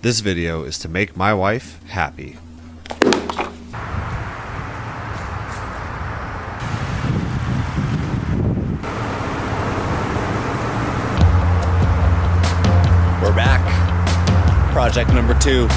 This video is to make my wife happy. We're back. Project number 2.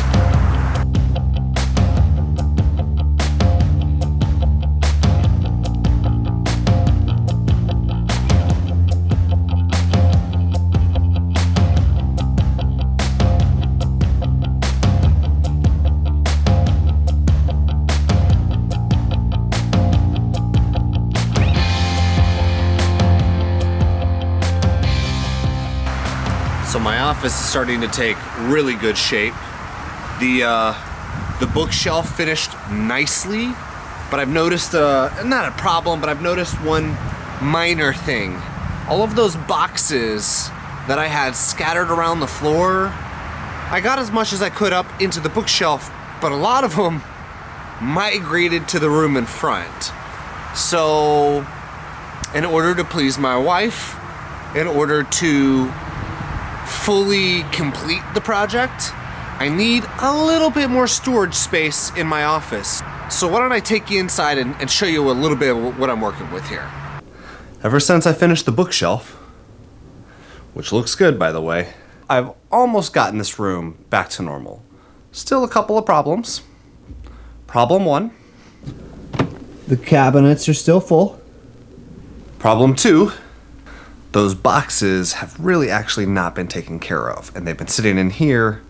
So my office is starting to take really good shape. The bookshelf finished nicely, but I've noticed not a problem, but I've noticed one minor thing. All of those boxes that I had scattered around the floor, I got as much as I could up into the bookshelf, but a lot of them migrated to the room in front. So in order to please my wife, in order to fully complete the project, I need a little bit more storage space in my office. So why don't I take you inside and show you a little bit of what I'm working with here. Ever since I finished the bookshelf, which looks good by the way, I've almost gotten this room back to normal. Still a couple of problems. Problem 1. The cabinets are still full. Problem 2. Those boxes have really actually not been taken care of, and they've been sitting in here,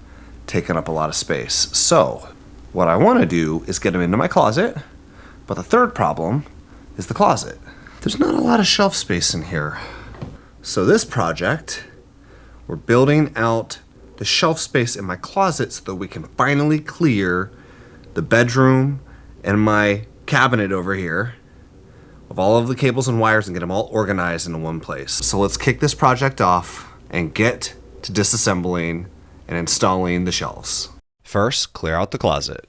taking up a lot of space. So, what I want to do is get them into my closet, but the third problem is the closet. There's not a lot of shelf space in here. So this project, we're building out the shelf space in my closet so that we can finally clear the bedroom and my cabinet over here of all of the cables and wires and get them all organized into one place. So let's kick this project off and get to disassembling and installing the shelves. First, clear out the closet.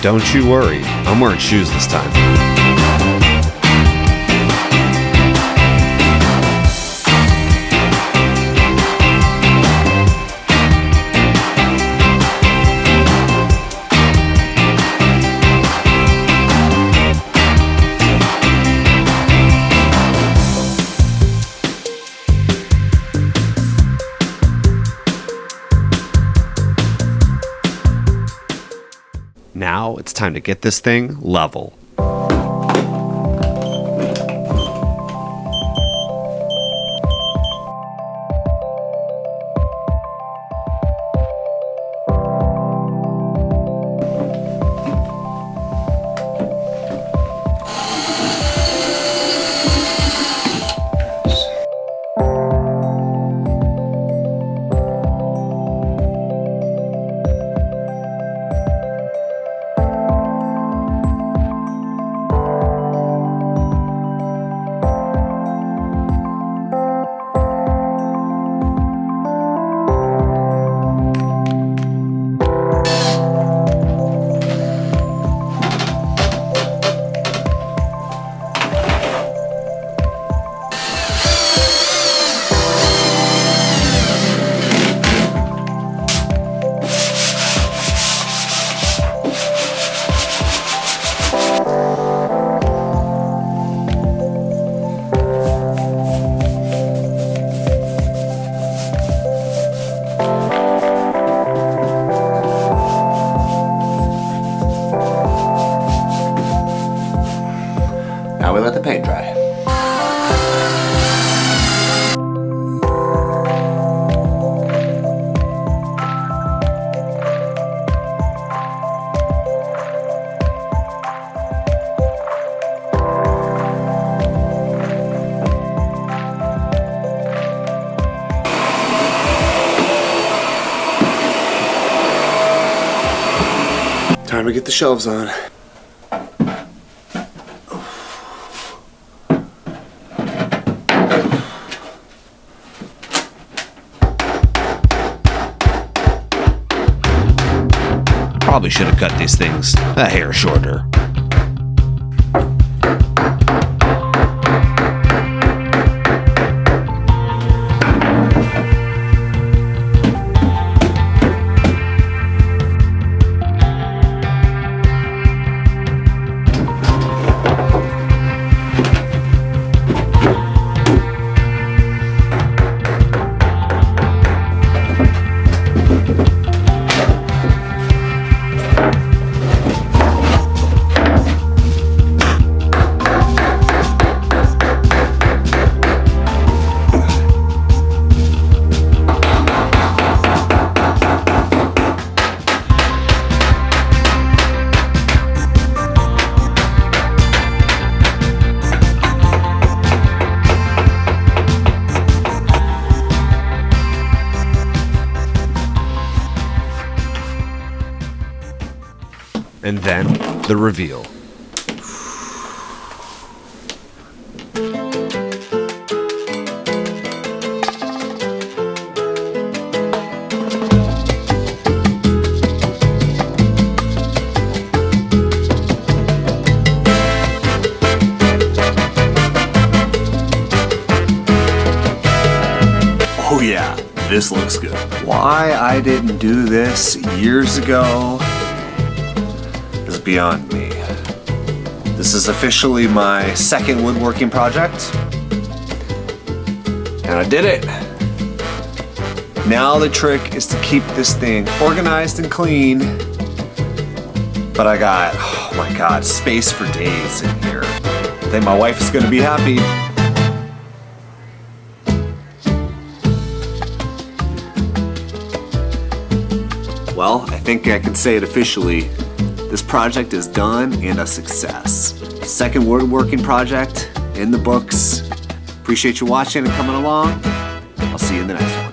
Don't you worry, I'm wearing shoes this time. Now it's time to get this thing level. Now we let the paint dry. Time to get the shelves on. Probably should have cut these things a hair shorter. And then the reveal. Oh yeah, this looks good. Why I didn't do this years ago is beyond me. This is officially my second woodworking project, and I did it. Now the trick is to keep this thing organized and clean, but I got, oh my God, space for days in here. I think my wife is gonna be happy. Well, I think I can say it officially. This project is done and a success. Second woodworking project in the books. Appreciate you watching and coming along. I'll see you in the next one.